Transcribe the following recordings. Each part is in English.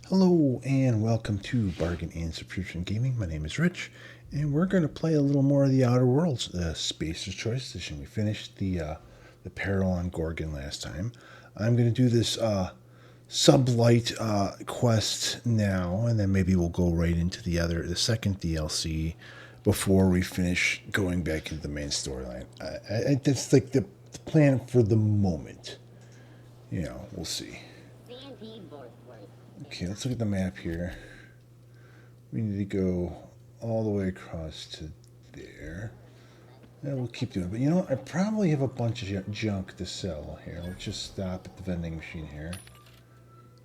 Hello and welcome to Bargain and Subscription Gaming. My name is Rich, and we're going to play a little more of the Outer Worlds, Spacer's Choice Edition. We finished the Peril on Gorgon last time. I'm going to do this sublight quest now, and then maybe we'll go right into the second DLC before we finish going back into the main storyline. That's like the plan for the moment. We'll see. Okay, let's look at the map here. We need to go all the way across to there. Yeah, we'll keep doing it. But you know what? I probably have a bunch of junk to sell here. Let's just stop at the vending machine here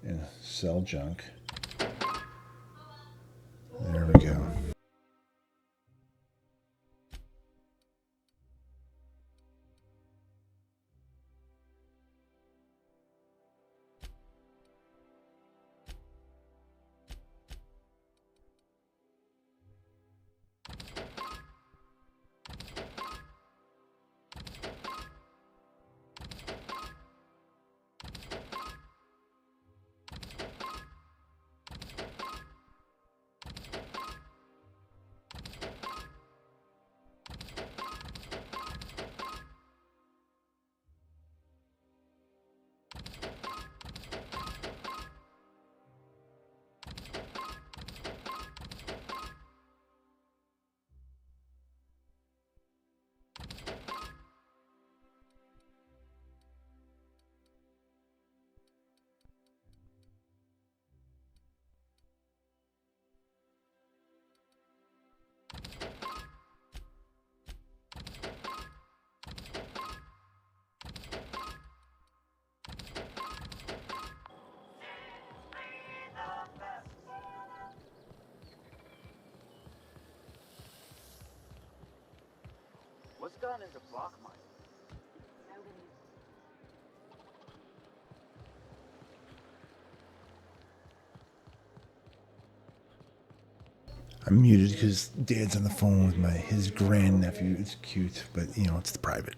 and sell junk. There we go. What's gone into block mine? I'm muted because Dad's on the phone with his grandnephew. It's cute, but it's the private.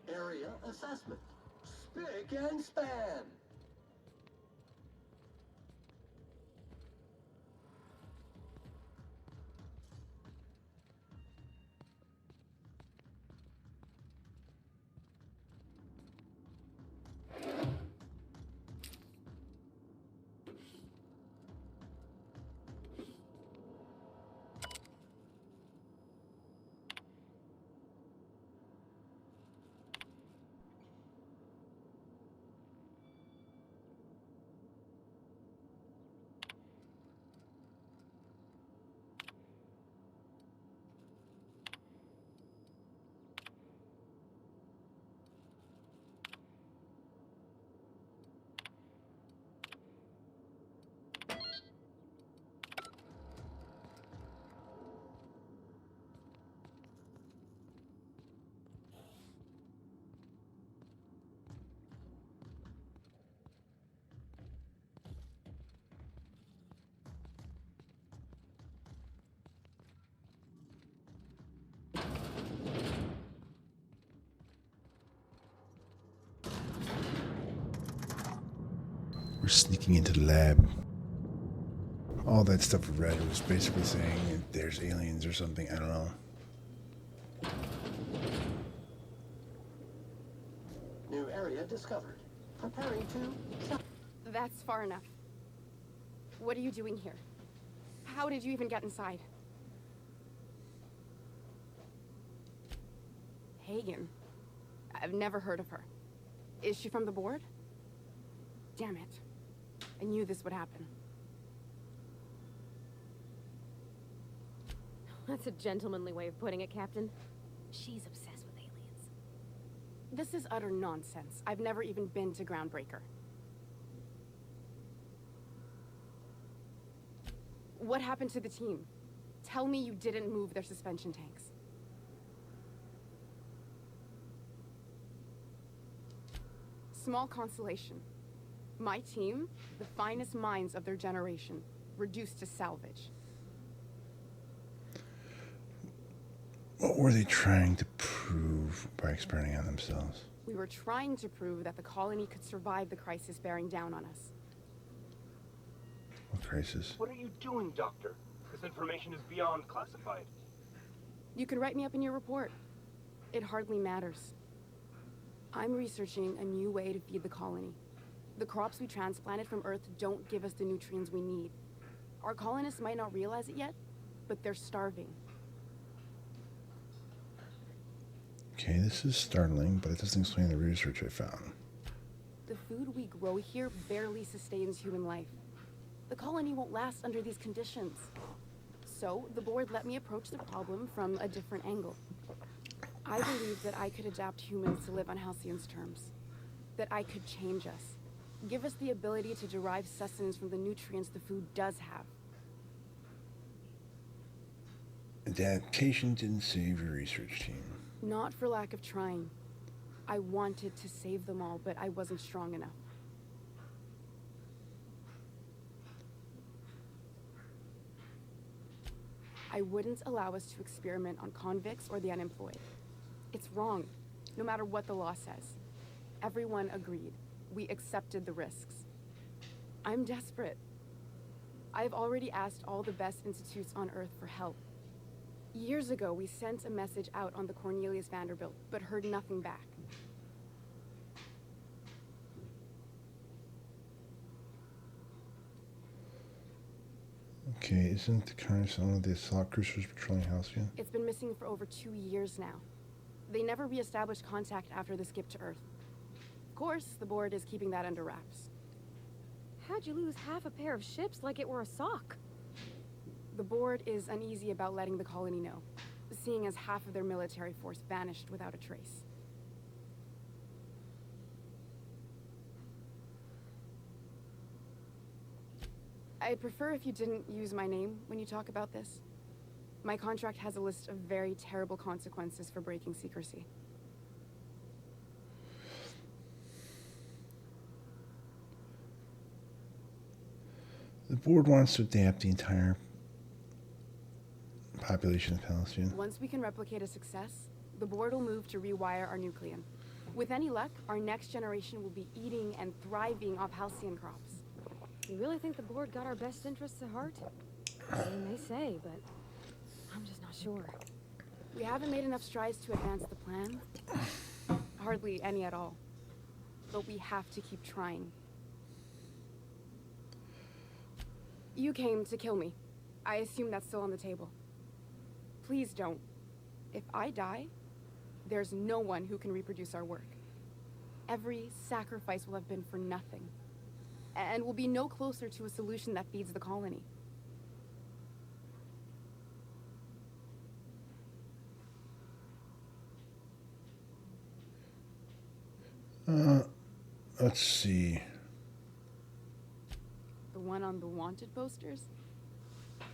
Area assessment. Spick and span. We're sneaking into the lab. All that stuff we read was basically saying that there's aliens or something. I don't know. New area discovered. Preparing to... That's far enough. What are you doing here? How did you even get inside? Hagen. I've never heard of her. Is she from the board? Damn it. I knew this would happen. That's a gentlemanly way of putting it, Captain. She's obsessed with aliens. This is utter nonsense. I've never even been to Groundbreaker. What happened to the team? Tell me you didn't move their suspension tanks. Small consolation. My team, the finest minds of their generation, reduced to salvage. What were they trying to prove by experimenting on themselves? We were trying to prove that the colony could survive the crisis bearing down on us. What crisis? What are you doing, Doctor? This information is beyond classified. You could write me up in your report. It hardly matters. I'm researching a new way to feed the colony. The crops we transplanted from Earth don't give us the nutrients we need. Our colonists might not realize it yet, but they're starving. Okay, this is startling, but it doesn't explain the research I found. The food we grow here barely sustains human life. The colony won't last under these conditions. So, the board let me approach the problem from a different angle. I believed that I could adapt humans to live on Halcyon's terms. That I could change us. Give us the ability to derive sustenance from the nutrients the food does have. Adaptation didn't save your research team. Not for lack of trying. I wanted to save them all, but I wasn't strong enough. I wouldn't allow us to experiment on convicts or the unemployed. It's wrong, no matter what the law says. Everyone agreed. We accepted the risks. I'm desperate. I've already asked all the best institutes on Earth for help. Years ago, we sent a message out on the Cornelius Vanderbilt, but heard nothing back. Okay, isn't the current one of the assault cruisers patrolling Halcyon? It's been missing for over 2 years now. They never re-established contact after the skip to Earth. Of course, the board is keeping that under wraps. How'd you lose half a pair of ships like it were a sock? The board is uneasy about letting the colony know, seeing as half of their military force vanished without a trace. I'd prefer if you didn't use my name when you talk about this. My contract has a list of very terrible consequences for breaking secrecy. The board wants to adapt the entire population of Halcyon. Once we can replicate a success, the board will move to rewire our nucleon. With any luck, our next generation will be eating and thriving off Halcyon crops. You really think the board got our best interests at heart? I mean, they say, but I'm just not sure. We haven't made enough strides to advance the plan. Hardly any at all. But we have to keep trying. You came to kill me. I assume that's still on the table. Please don't. If I die, there's no one who can reproduce our work. Every sacrifice will have been for nothing. And we'll be no closer to a solution that feeds the colony. Let's see. The one on the wanted posters?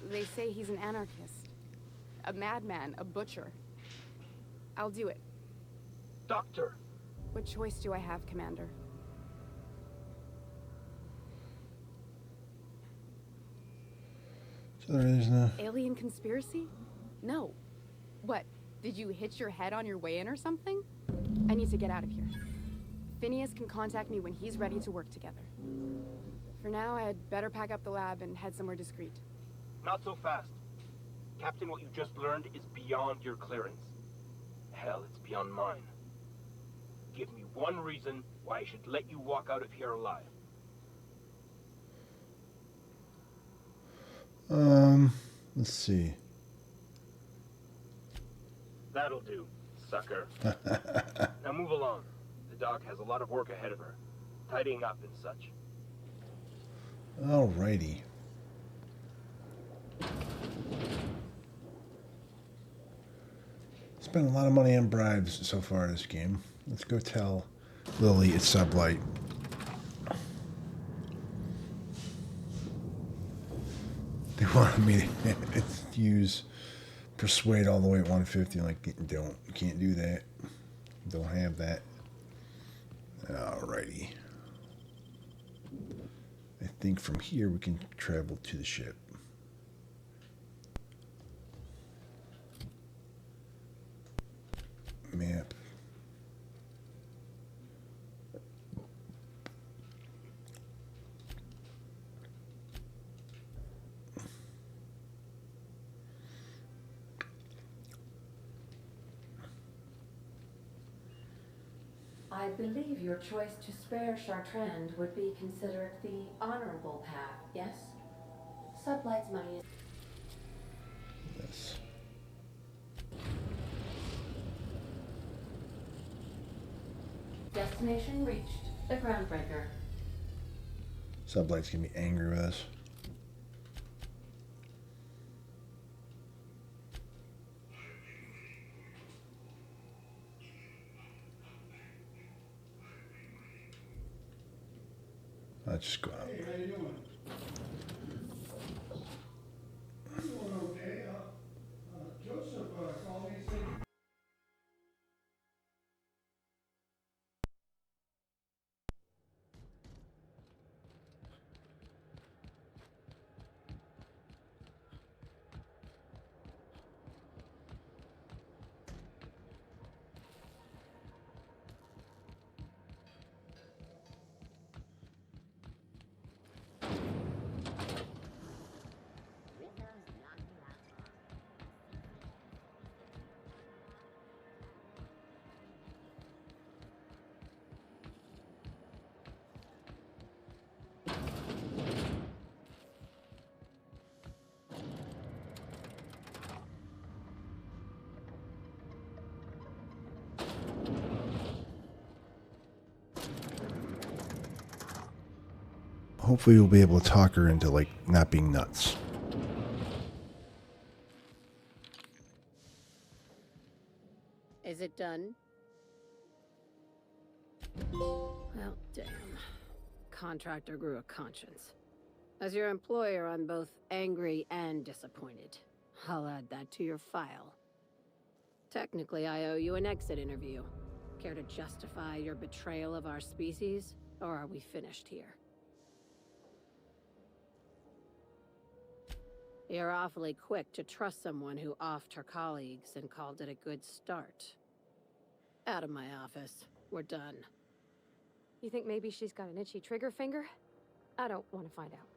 They say he's an anarchist. A madman, a butcher. I'll do it. Doctor! What choice do I have, Commander? So there is no. Alien conspiracy? No. What? Did you hit your head on your way in or something? I need to get out of here. Phineas can contact me when he's ready to work together. For now, I'd better pack up the lab and head somewhere discreet. Not so fast. Captain, what you just learned is beyond your clearance. Hell, it's beyond mine. Give me one reason why I should let you walk out of here alive. Let's see. That'll do, sucker. Now move along. The dog has a lot of work ahead of her. Tidying up and such. Alrighty. Spent a lot of money on bribes so far this game. Let's go tell Lily it's Sublight. They wanted me to use persuade all the way at 150. Like, don't, you can't do that. Don't have that. Alrighty. I think from here we can travel to the ship. Map. I believe your choice to spare Chartrand would be considered the honorable path, yes? Sublight's money is... Yes. Destination reached. The Groundbreaker. Sublight's gonna be angry with us. Let's just go out. Hey, how you doing? I'm doing okay. Joseph called me and said... Hopefully we'll be able to talk her into, like, not being nuts. Is it done? Well, damn. Contractor grew a conscience. As your employer, I'm both angry and disappointed. I'll add that to your file. Technically, I owe you an exit interview. Care to justify your betrayal of our species, or are we finished here? You're awfully quick to trust someone who offed her colleagues and called it a good start. Out of my office. We're done. You think maybe she's got an itchy trigger finger? I don't want to find out.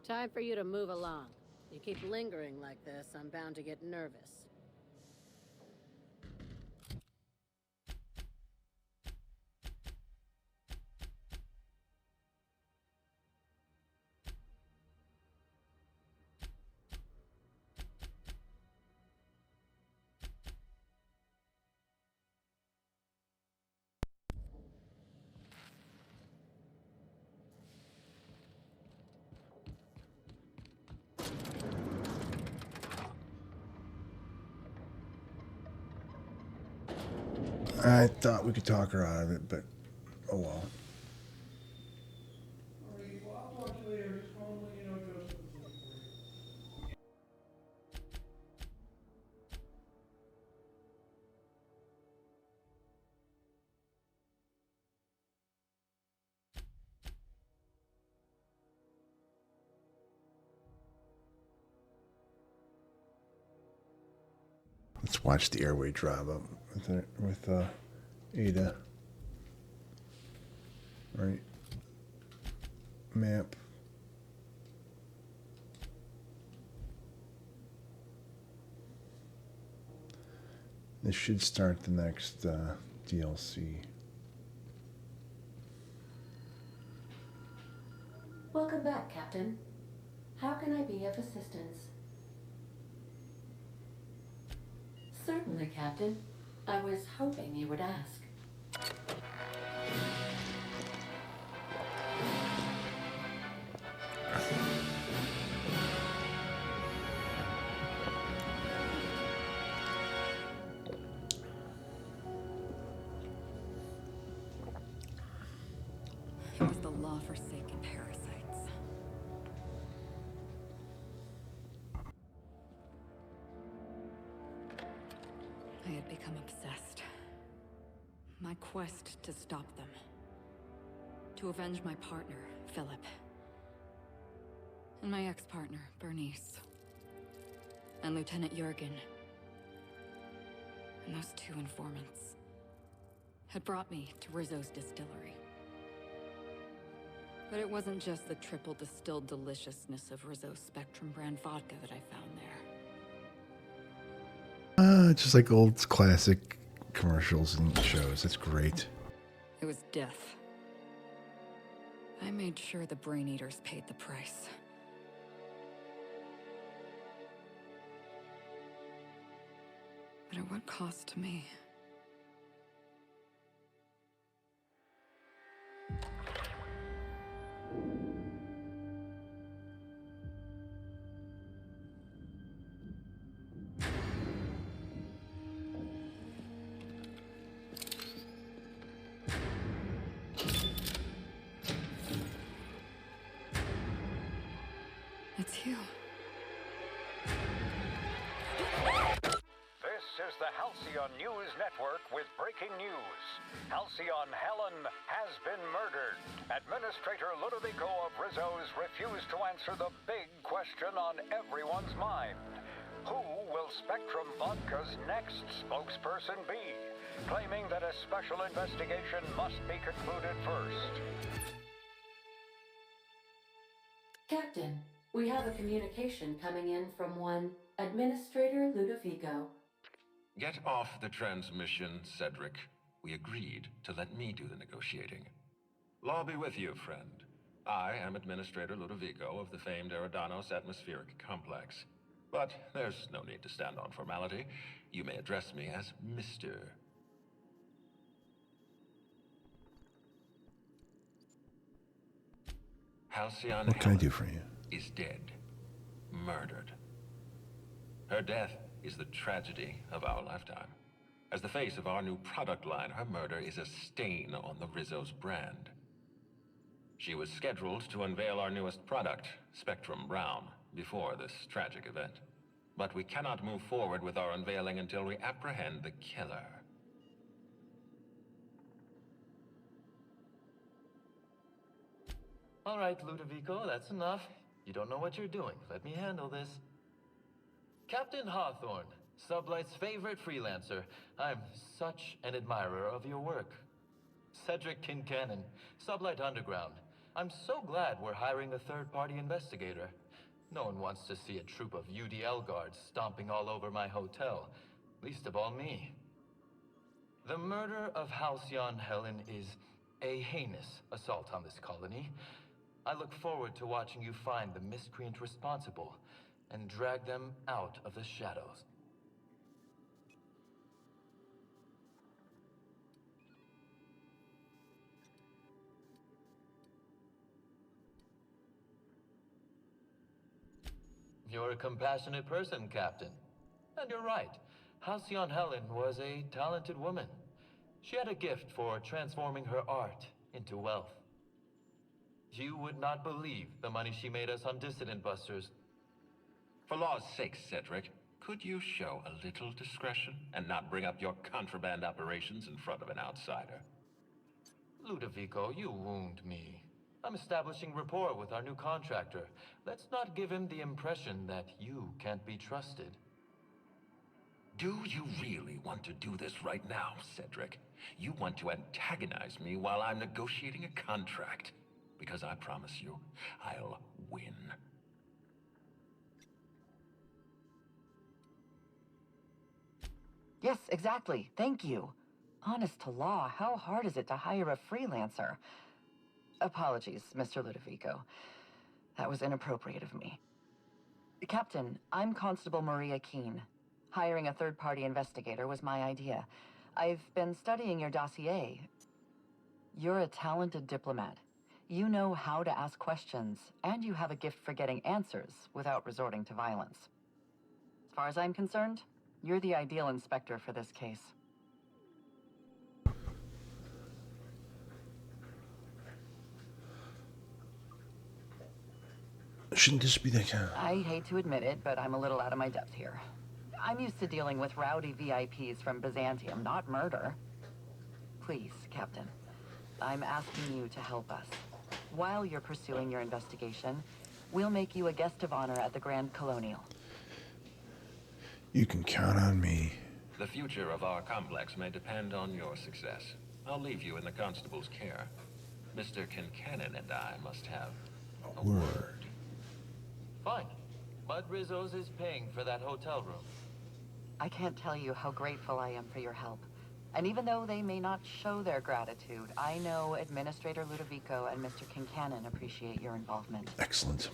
Time for you to move along. You keep lingering like this, I'm bound to get nervous. I thought we could talk her out of it, but oh well. All right, well, I'll talk to you later. Just call and let you know Joseph is looking for you. Let's watch the airway drive up with Ada. Right. Map. This should start the next DLC. Welcome back, Captain. How can I be of assistance? Certainly, Captain. I was hoping you would ask. It was the law-forsaken parasites. I'd become obsessed. My quest to stop them. To avenge my partner, Philip. And my ex-partner, Bernice. And Lieutenant Jurgen. And those two informants had brought me to Rizzo's distillery. But it wasn't just the triple distilled deliciousness of Rizzo's Spectrum brand vodka that I found there. Just like old classic commercials and shows. That's great. It was death. I made sure the Brain Eaters paid the price. But at what cost to me? It's you. This is the Halcyon News Network with breaking news. Halcyon Helen has been murdered. Administrator Ludovico of Rizzo's refused to answer the big question on everyone's mind. Who will Spectrum Vodka's next spokesperson be? Claiming that a special investigation must be concluded first. Captain, we have a communication coming in from one Administrator Ludovico. Get off the transmission, Cedric. We agreed to let me do the negotiating. Law be with you, friend. I am Administrator Ludovico of the famed Eridanos Atmospheric Complex. But there's no need to stand on formality. You may address me as Mr. Halcyon What can I do for you? is dead. Murdered. Her death is the tragedy of our lifetime. As the face of our new product line, her murder is a stain on the Rizzo's brand. She was scheduled to unveil our newest product, Spectrum Brown, before this tragic event. But we cannot move forward with our unveiling until we apprehend the killer. All right, Ludovico, that's enough. You don't know what you're doing. Let me handle this. Captain Hawthorne, Sublight's favorite freelancer. I'm such an admirer of your work. Cedric Kincannon, Sublight Underground. I'm so glad we're hiring a third-party investigator. No one wants to see a troop of UDL guards stomping all over my hotel, least of all me. The murder of Halcyon Helen is a heinous assault on this colony. I look forward to watching you find the miscreant responsible and drag them out of the shadows. You're a compassionate person, Captain. And you're right. Halcyon Helen was a talented woman. She had a gift for transforming her art into wealth. You would not believe the money she made us on Dissident Busters. For law's sake, Cedric, could you show a little discretion and not bring up your contraband operations in front of an outsider? Ludovico, you wound me. I'm establishing rapport with our new contractor. Let's not give him the impression that you can't be trusted. Do you really want to do this right now, Cedric? You want to antagonize me while I'm negotiating a contract. Because I promise you, I'll win. Yes, exactly. Thank you. Honest to law, how hard is it to hire a freelancer? Apologies, Mr. Ludovico. That was inappropriate of me. Captain, I'm Constable Maria Keene. Hiring a third-party investigator was my idea. I've been studying your dossier. You're a talented diplomat. You know how to ask questions, and you have a gift for getting answers without resorting to violence. As far as I'm concerned, you're the ideal inspector for this case. Shouldn't this be the kind of... I hate to admit it, but I'm a little out of my depth here. I'm used to dealing with rowdy VIPs from Byzantium, not murder. Please, Captain, I'm asking you to help us. While you're pursuing your investigation, we'll make you a guest of honor at the Grand Colonial. You can count on me. The future of our complex may depend on your success. I'll leave you in the constable's care. Mr. Kincannon and I must have a word. Fine. Mud Rizzo's is paying for that hotel room. I can't tell you how grateful I am for your help. And even though they may not show their gratitude, I know Administrator Ludovico and Mr. Kincannon appreciate your involvement. Excellent.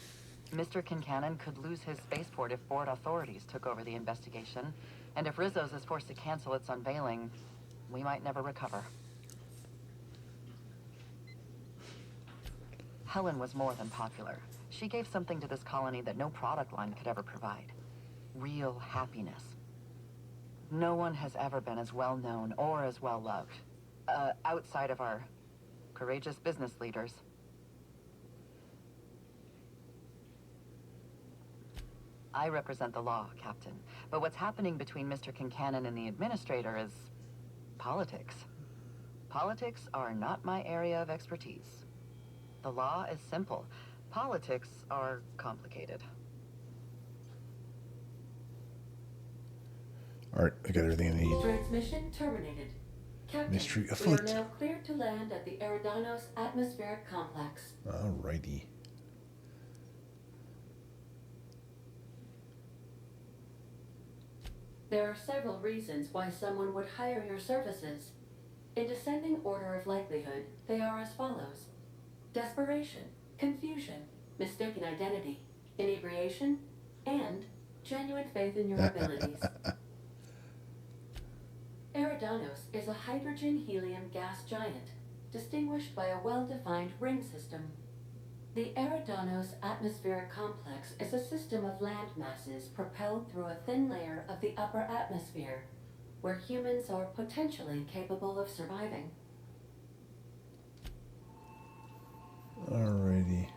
Mr. Kincannon could lose his spaceport if board authorities took over the investigation. And if Rizzo's is forced to cancel its unveiling, we might never recover. Helen was more than popular. She gave something to this colony that no product line could ever provide. Real happiness. No one has ever been as well known or as well loved. Outside of our courageous business leaders. I represent the law, Captain. But what's happening between Mr. Kincannon and the Administrator is politics. Politics are not my area of expertise. The law is simple. Politics are complicated. Alright, I got everything I need. Transmission terminated. Captain, Mystery we afoot. are now cleared to land at the Eridanos Atmospheric Complex. Alrighty. There are several reasons why someone would hire your services. In descending order of likelihood, they are as follows. Desperation, confusion, mistaken identity, inebriation, and genuine faith in your abilities. Eridanos is a hydrogen-helium gas giant, distinguished by a well-defined ring system. The Eridanos Atmospheric Complex is a system of land masses propelled through a thin layer of the upper atmosphere, where humans are potentially capable of surviving. Alrighty.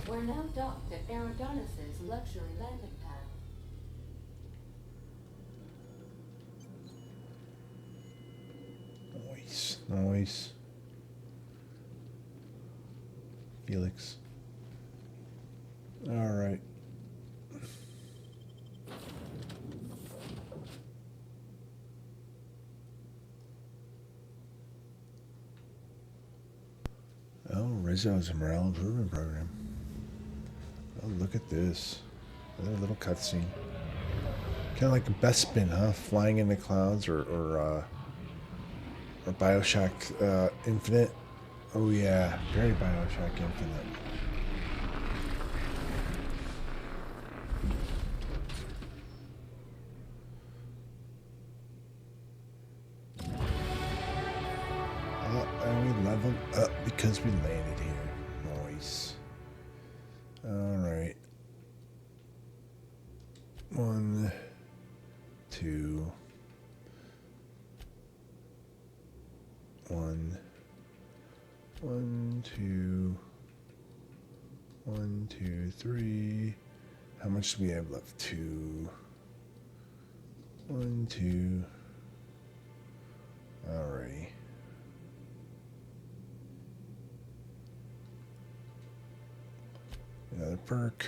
We're now docked at Eridanos' luxury landing pad. Nice, nice. Felix. Alright. Oh, Rizzo's morale improvement program. Oh, look at this. Another little cutscene. Kind of like a Bespin, huh? Flying in the clouds, or Bioshock Infinite. Oh yeah, very Bioshock Infinite. And we leveled up because we landed here. Nice. Alright. 1, 2. 1, 2. 1, 2, 3. How much do we have left? 2. 1, 2. Alrighty. Another perk.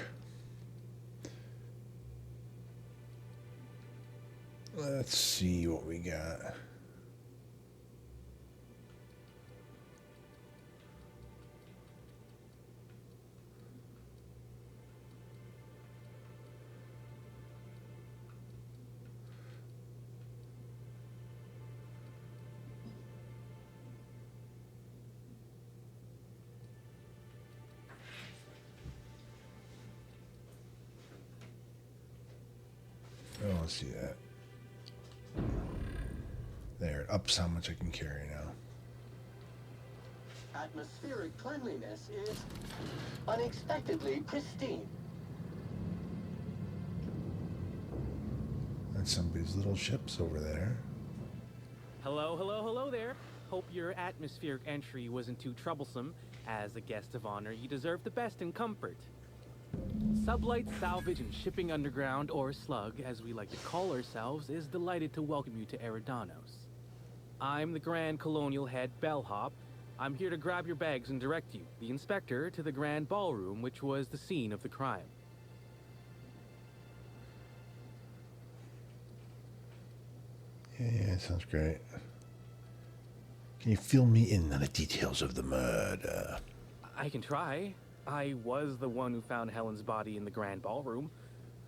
Let's see what we got. Oh, let's see that. There, it ups how much I can carry now. Atmospheric cleanliness is unexpectedly pristine. somebody's little ships over there. Hello, hello, hello there. Hope your atmospheric entry wasn't too troublesome. As a guest of honor, you deserve the best in comfort. Sublight Salvage and Shipping Underground, or Slug, as we like to call ourselves, is delighted to welcome you to Eridanos. I'm the Grand Colonial Head Bellhop. I'm here to grab your bags and direct you, the inspector, to the Grand Ballroom, which was the scene of the crime. Yeah, sounds great. Can you fill me in on the details of the murder? I can try. I was the one who found Helen's body in the Grand Ballroom.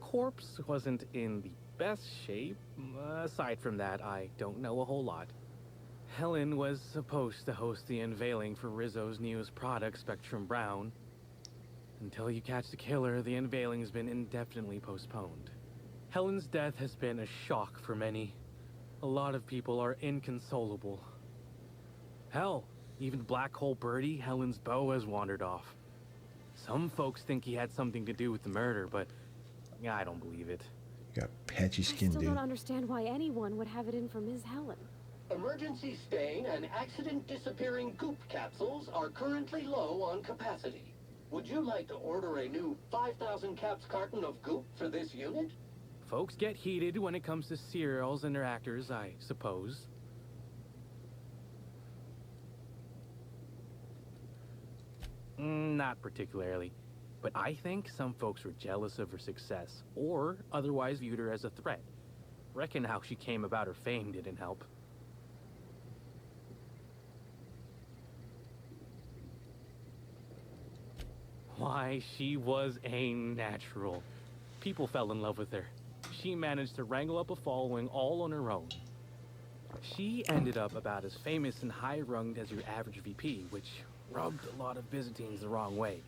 Corpse wasn't in the best shape. Aside from that, I don't know a whole lot. Helen was supposed to host the unveiling for Rizzo's newest product, Spectrum Brown. Until you catch the killer, the unveiling's been indefinitely postponed. Helen's death has been a shock for many. A lot of people are inconsolable. Hell, even Black Hole Birdie, Helen's beau, has wandered off. Some folks think he had something to do with the murder, but I don't believe it. You got patchy skin, I still dude. don't understand why anyone would have it in for Ms. Helen. Emergency stain and accident disappearing goop capsules are currently low on capacity. Would you like to order a new 5,000 caps carton of goop for this unit? Folks get heated when it comes to serials and their actors, I suppose. Not particularly. But I think some folks were jealous of her success, or otherwise viewed her as a threat. Reckon how she came about her fame didn't help. Why, she was a natural. People fell in love with her. She managed to wrangle up a following all on her own. She ended up about as famous and high-runged as your average VP, which rubbed a lot of Byzantines the wrong way.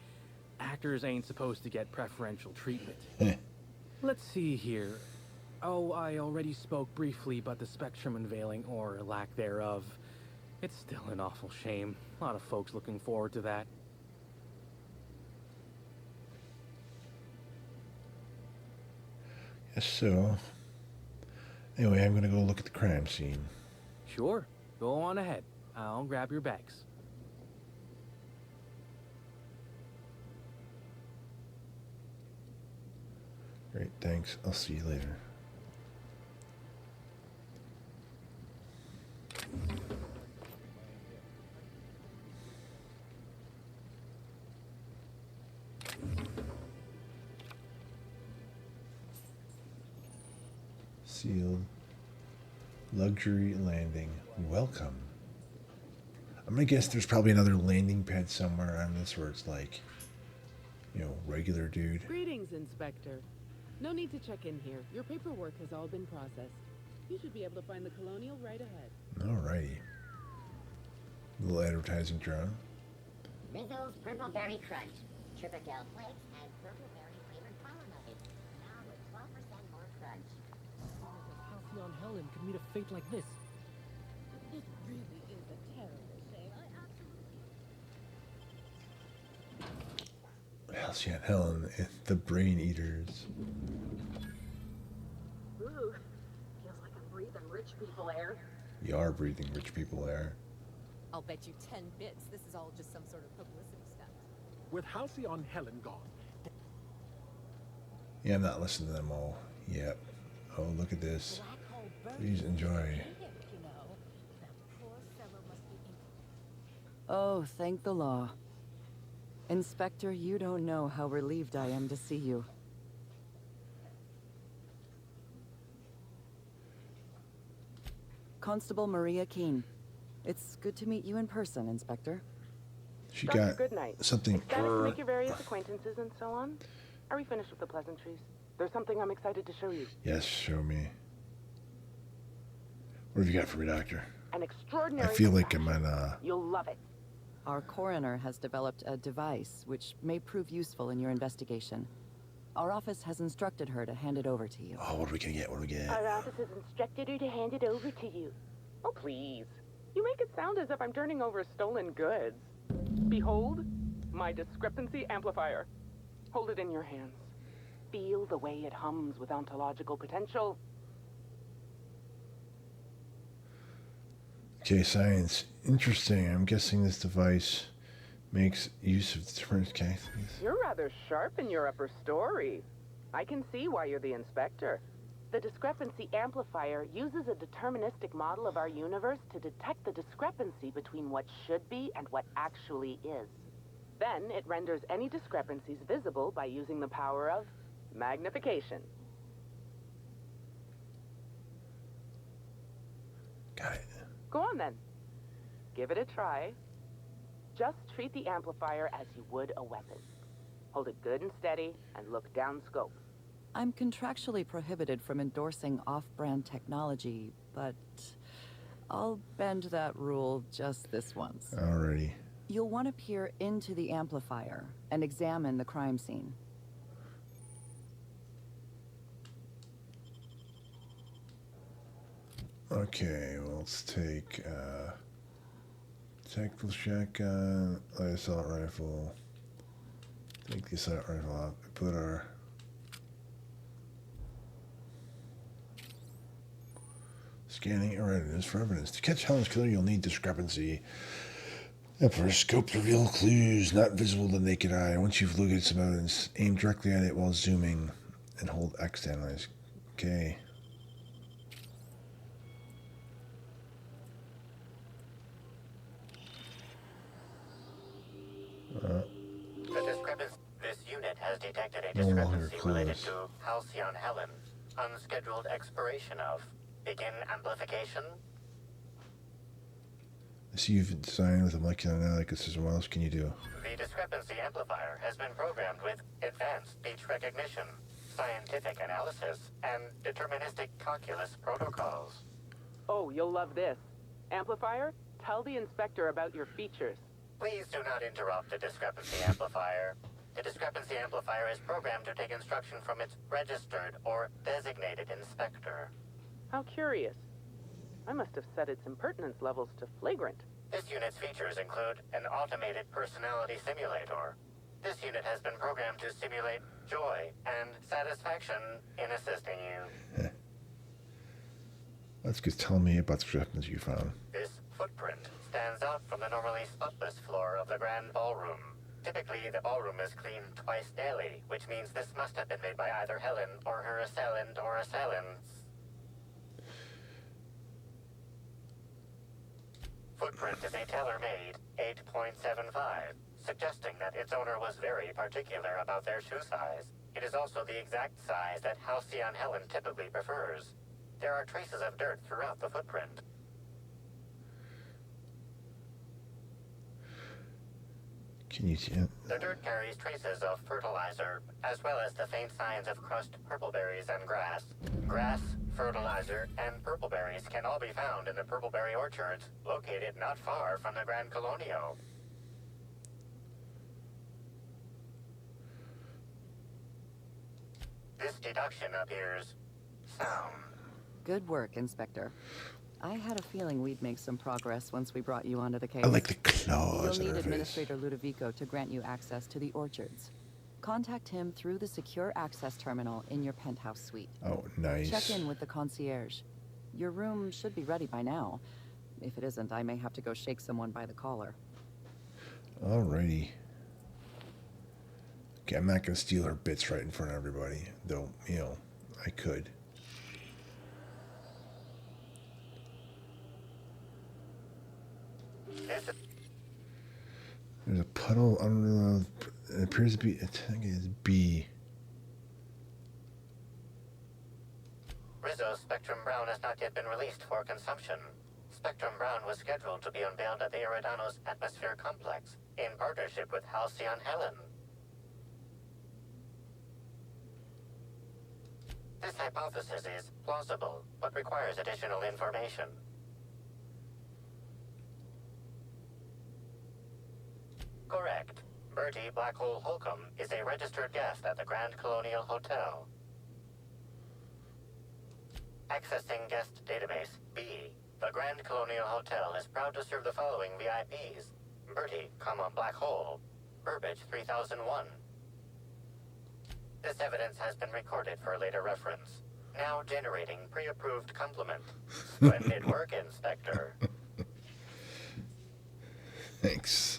Actors ain't supposed to get preferential treatment. Let's see here. Oh, I already spoke briefly about the Spectrum unveiling, or lack thereof. It's still an awful shame. A lot of folks looking forward to that. Yes, so. Anyway, I'm gonna go look at the crime scene. Sure. Go on ahead. I'll grab your bags. Great, thanks. I'll see you later. Sealed. Luxury landing. Welcome. I'm gonna guess there's probably another landing pad somewhere on this where it's like, you know, regular dude. Greetings, Inspector. No need to check in here. Your paperwork has all been processed. You should be able to find the Colonial right ahead. Alrighty. Little advertising drone. Rizzo's Purple Berry Crunch. Triple Gel Flakes and Purple Berry flavored flour nuggets. Now with 12% more crunch. Halcyon Helen could meet a fate like this. It really is a terrible shame. I absolutely... Halcyon Helen and the Brain Eaters. Ooh, feels like I'm breathing rich people air. You are breathing rich people air. I'll bet you 10 bits this is all just some sort of publicity stunt. With Halcyon Helen gone. Yeah, I'm not listening to them all yet. Oh, look at this. Please enjoy. Oh, thank the law. Inspector, you don't know how relieved I am to see you. Constable Maria Keene. It's good to meet you in person, Inspector. She Dr. got Goodnight. something. Excited to make your various acquaintances and so on? Are we finished with the pleasantries? There's something I'm excited to show you. Yes, show me. What have you got for me, Doctor? An extraordinary I feel like I'm on You'll love it. Our coroner has developed a device which may prove useful in your investigation. Our office has instructed her to hand it over to you. Oh, what are we gonna get? What do we get? Our office has instructed her to hand it over to you. Oh, please. You make it sound as if I'm turning over stolen goods. Behold, my discrepancy amplifier. Hold it in your hands. Feel the way it hums with ontological potential. Okay, science. Interesting. I'm guessing this device makes use of determined case. You're rather sharp in your upper story. I can see why you're the inspector. The discrepancy amplifier uses a deterministic model of our universe to detect the discrepancy between what should be and what actually is. Then it renders any discrepancies visible by using the power of magnification. Got it. Go on then. Give it a try. Just treat the amplifier as you would a weapon. Hold it good and steady and look down scope. I'm contractually prohibited from endorsing off-brand technology, but I'll bend that rule just this once. Alrighty. You'll want to peer into the amplifier and examine the crime scene. Okay, well, let's take tactical shotgun, light assault rifle. Take the assault rifle out. Put our scanning readiness for evidence. To catch Helen's killer, you'll need discrepancy. And for a scope to reveal clues not visible to the naked eye. Once you've located some evidence, aim directly at it while zooming and hold X to analyze. Okay. This unit has detected a No longer discrepancy related clues. to Halcyon Helen. Unscheduled expiration of. Begin amplification. I see you've designed with a molecular analytic system. What else can you do? The discrepancy amplifier has been programmed with advanced speech recognition, scientific analysis, and deterministic calculus protocols. Oh, you'll love this. Amplifier, tell the inspector about your features. Please do not interrupt the discrepancy amplifier. The discrepancy amplifier is programmed to take instruction from its registered or designated inspector. How curious. I must have set its impertinence levels to flagrant. This unit's features include an automated personality simulator. This unit has been programmed to simulate joy and satisfaction in assisting you. That's good. Tell me about the discrepancy you found. This footprint stands out from the normally spotless floor of the grand ballroom. Typically, the ballroom is cleaned twice daily, which means this must have been made by either Helen or her assailant or assailants. Footprint is a tailor-made 8.75, suggesting that its owner was very particular about their shoe size. It is also the exact size that Halcyon Helen typically prefers. There are traces of dirt throughout the footprint. Can you see? The dirt carries traces of fertilizer, as well as the faint signs of crushed purpleberries and grass. Grass, fertilizer, and purpleberries can all be found in the purpleberry orchards, located not far from the Grand Colonio. This deduction appears sound. Good work, Inspector. I had a feeling we'd make some progress once we brought you onto the case. I like the claws You'll in need her face. Administrator Ludovico to grant you access to the orchards. Contact him through the secure access terminal in your penthouse suite. Oh, nice. Check in with the concierge. Your room should be ready by now. If it isn't, I may have to go shake someone by the collar. Alrighty. Okay, I'm not gonna steal her bits right in front of everybody, though. You know, I could. There's a puddle under the. It appears to be. I think it's B. Rizzo's Spectrum Brown has not yet been released for consumption. Spectrum Brown was scheduled to be unveiled at the Eridanos Atmosphere Complex in partnership with Halcyon Helen. This hypothesis is plausible, but requires additional information. Correct. Bertie Blackhole Holcomb is a registered guest at the Grand Colonial Hotel. Accessing guest database B. The Grand Colonial Hotel is proud to serve the following VIPs. Bertie, Black Hole. Burbage 3001. This evidence has been recorded for later reference. Now generating pre-approved compliment. Splendid work, Inspector. Thanks.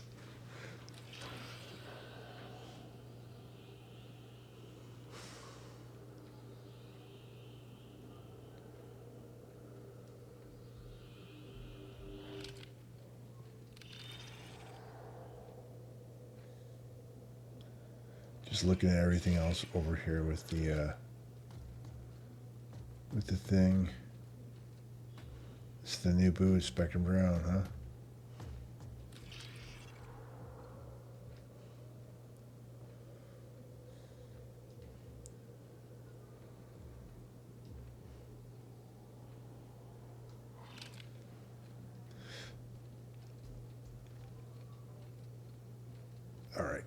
Just looking at everything else over here with the thing. It's the new boot, Spectrum Brown, huh? All right.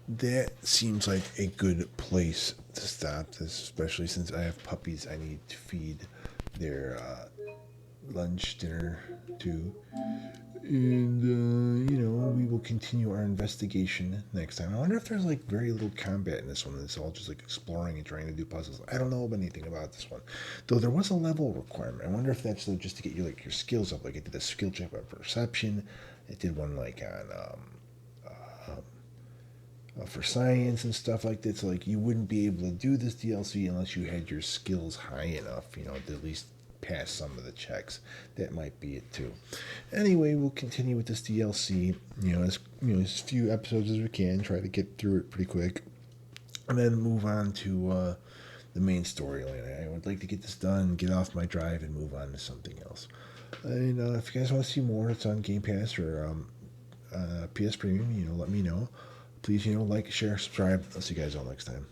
That seems like a good place to stop this, especially since I have puppies I need to feed their lunch, dinner too. And, we will continue our investigation next time. I wonder if there's like very little combat in this one. It's all just like exploring and trying to do puzzles. I don't know anything about this one. Though there was a level requirement. I wonder if that's just to get you like your skills up. Like it did a skill check on perception. It did one like on for science and stuff like that. So like you wouldn't be able to do this DLC unless you had your skills high enough, to at least pass some of the checks. That might be it too. Anyway, we'll continue with this DLC, as few episodes as we can, try to get through it pretty quick, and then move on to the main storyline. I would like to get this done, get off my drive, and move on to something else. And if you guys want to see more, it's on Game Pass or PS Premium. Let me know. Please, like, share, subscribe. I'll see you guys all next time.